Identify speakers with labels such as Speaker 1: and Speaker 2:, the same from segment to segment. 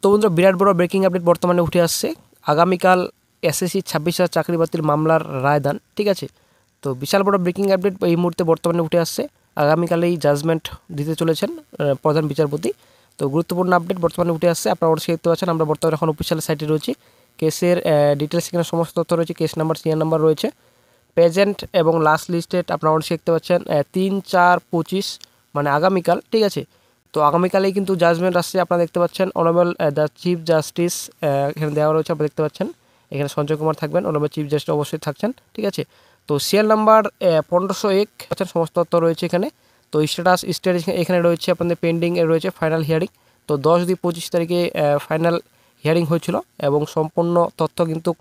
Speaker 1: তো বন্ধুরা বিরাট বড় ব্রেকিং আপডেট বর্তমানে উঠে আসছে। আগামীকাল এসএসসি 26,000 চাকরি বাতিল মামলার রায়দান, ঠিক আছে। তো বিশাল বড় ব্রেকিং আপডেট এই মুহূর্তে বর্তমানে উঠে আসছে। আগামীকালেই জাজমেন্ট দিতে চলেছেন প্রধান বিচারপতি। তো গুরুত্বপূর্ণ আপডেট বর্তমানে উঠে আসছে। আপনারা অবশ্যই দেখতে পাচ্ছেন, আমরা বর্তমানে এখন অফিসিয়াল সাইটে রয়েছি। কেসের ডিটেলস এখানে সমস্ত তথ্য রয়েছে, কেস নাম্বার, সিএন নাম্বার রয়েছে, প্রেজেন্ট এবং লাস্ট লিস্টেড আপনারা অবশ্যই দেখতে পাচ্ছেন 3/4/25 মানে আগামীকাল, ঠিক আছে। তো আগামীকালেই কিন্তু জাজমেন্ট আসছে। আপনারা দেখতে পাচ্ছেন অনারেবল দ্য চিফ জাস্টিস এখানে দেওয়া রয়েছে, আপনারা দেখতে পাচ্ছেন। এখানে সঞ্জয় কুমার থাকবেন, অনারেবল চিফ জাস্টিস অবশ্যই থাকছেন, ঠিক আছে। তো সিএল নাম্বার 1501 সমস্ত তথ্য রয়েছে এখানে। তো স্ট্যাটাস এখানে রয়েছে আপনাদের পেন্ডিং রয়েছে ফাইনাল হিয়ারিং। তো 10/2/25 তারিখে ফাইনাল হিয়ারিং হয়েছিল এবং সম্পূর্ণ তথ্য কিন্তু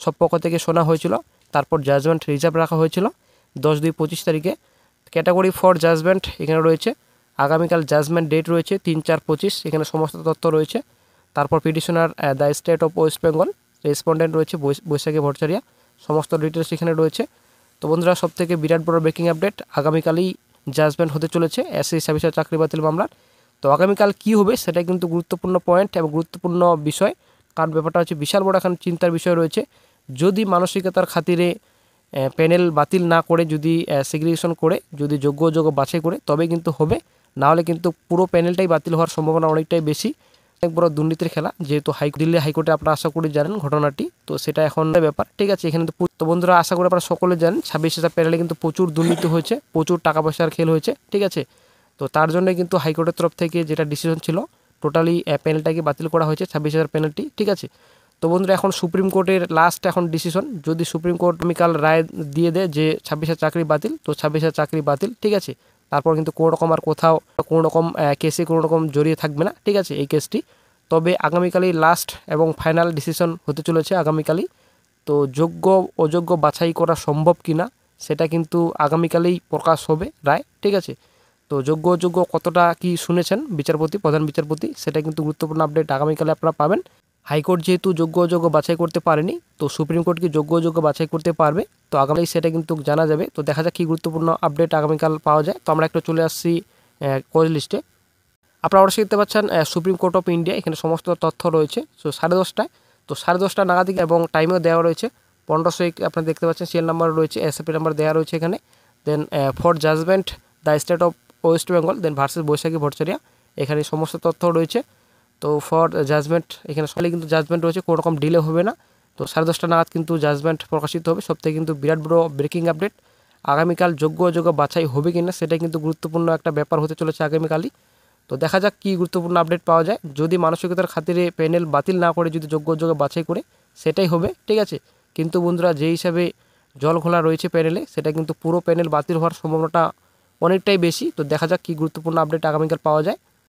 Speaker 1: সব পক্ষ থেকে শোনা হয়েছিল। তারপর জাজমেন্ট রিজার্ভ রাখা হয়েছিল 10/2/25 তারিখে। ক্যাটাগরি ফর জাজমেন্ট এখানে রয়েছে। আগামীকাল জাজমেন্ট ডেট রয়েছে 3/4/25, এখানে সমস্ত তথ্য রয়েছে। তারপর petitioner the state of West Bengal, respondent রয়েছে বৈশাখী ভট্টাচার্য, সমস্ত ডিটেলস এখানে রয়েছে। তো বন্ধুরা সবথেকে বিরাট বড় ব্রেকিং আপডেট, আগামীকালই জাজমেন্ট হতে চলেছে এসএসসি 26,000 চাকরি বাতিল মামলার। তো আগামীকাল কী হবে সেটা কিন্তু গুরুত্বপূর্ণ পয়েন্ট এবং গুরুত্বপূর্ণ বিষয়, কারণ ব্যাপারটা হচ্ছে বিশাল বড় এখন চিন্তার বিষয় রয়েছে। যদি মানসিকতার খাতিরে প্যানেল বাতিল না করে, যদি সেগ্রিগেশন করে, যদি যোগ্য বাছাই করে, তবে কিন্তু হবে। নাহলে কিন্তু পুরো প্যানেলটাই বাতিল হওয়ার সম্ভাবনা অনেকটাই বেশি। অনেক বড় দুর্নীতির খেলা, যেহেতু দিল্লি হাইকোর্টে আপনারা আশা করি জানেন ঘটনাটি। তো সেটা এখন ব্যাপার, ঠিক আছে। এখানে তো বন্ধুরা আশা করি আপনারা সকলে জানেন 26,000 প্যানেলে কিন্তু প্রচুর দুর্নীতি হয়েছে, প্রচুর টাকা পয়সার খেল হয়েছে, ঠিক আছে। তো তার জন্য কিন্তু হাইকোর্টের তরফ থেকে যেটা ডিসিশন ছিল, টোটালি প্যানেলটাকে বাতিল করা হয়েছে, 26,000 প্যানেলটি, ঠিক আছে। তো বন্ধুরা এখন সুপ্রিম কোর্টের লাস্ট এখন ডিসিশন, যদি সুপ্রিম কোর্ট আগামীকাল রায় দিয়ে দেয় যে 26,000 চাকরি বাতিল, তো 26,000 চাকরি বাতিল, ঠিক আছে। তারপর কিন্তু কোনো রকম আর কোথাও কোনো রকম কেসে কোনো রকম জড়িয়ে থাকবে না, ঠিক আছে এই কেসটি। তবে আগামীকালই লাস্ট এবং ফাইনাল ডিসিশন হতে চলেছে আগামীকালই। তো যোগ্য অযোগ্য বাছাই করা সম্ভব কিনা সেটা কিন্তু আগামীকালেই প্রকাশ হবে রায়, ঠিক আছে। তো যোগ্য অযোগ্য কতটা কি শুনেছেন প্রধান বিচারপতি, সেটা কিন্তু গুরুত্বপূর্ণ আপডেট আগামীকালে আপনারা পাবেন। হাইকোর্ট যেহেতু যোগ্য অযোগ্য বাছাই করতে পারেনি, তো সুপ্রিম কোর্ট কি যোগ্য অযোগ্য বাছাই করতে পারবে, তো আগামী সেটা কিন্তু জানা যাবে। তো দেখা যাক কী গুরুত্বপূর্ণ আপডেট আগামীকাল পাওয়া যায়। তো আমরা একটু চলে আসছি কোচ লিস্টে। আপনারা অবশ্যই দেখতে পাচ্ছেন সুপ্রিম কোর্ট অফ ইন্ডিয়া, এখানে সমস্ত তথ্য রয়েছে। তো 10:30টায়, তো 10:30টা নাগাদ এবং টাইমেও দেওয়া রয়েছে 1501, আপনারা দেখতে পাচ্ছেন সিএল নাম্বার রয়েছে, এসএপি নাম্বার দেওয়া রয়েছে এখানে। Then for judgement the state of West Bengal, then versus Baishakhi Bhattacharya, এখানে সমস্ত তথ্য রয়েছে। তো ফর জাজমেন্ট এখানে সকালে কিন্তু জাজমেন্ট রয়েছে, কোনো রকম ডিলে হবে না। তো 10:30টা নাগাদ কিন্তু জাজমেন্ট প্রকাশিত হবে। সবথেকে কিন্তু বিরাট বড় ব্রেকিং আপডেট, আগামীকাল যোগ্য অযোগ্য বাছাই হবে কিনা সেটা কিন্তু গুরুত্বপূর্ণ একটা ব্যাপার হতে চলেছে আগামীকালই। তো দেখা যাক কী গুরুত্বপূর্ণ আপডেট পাওয়া যায়। যদি মানসিকতার খাতিরে প্যানেল বাতিল না করে যদি যোগ্য অযোগ্য বাছাই করে, সেটাই হবে, ঠিক আছে। কিন্তু বন্ধুরা যে হিসাবে জল ঘোলা রয়েছে প্যানেলে, সেটা কিন্তু পুরো প্যানেল বাতিল হওয়ার সম্ভাবনাটা অনেকটাই বেশি। তো দেখা যাক কী গুরুত্বপূর্ণ আপডেট আগামীকাল পাওয়া যায়।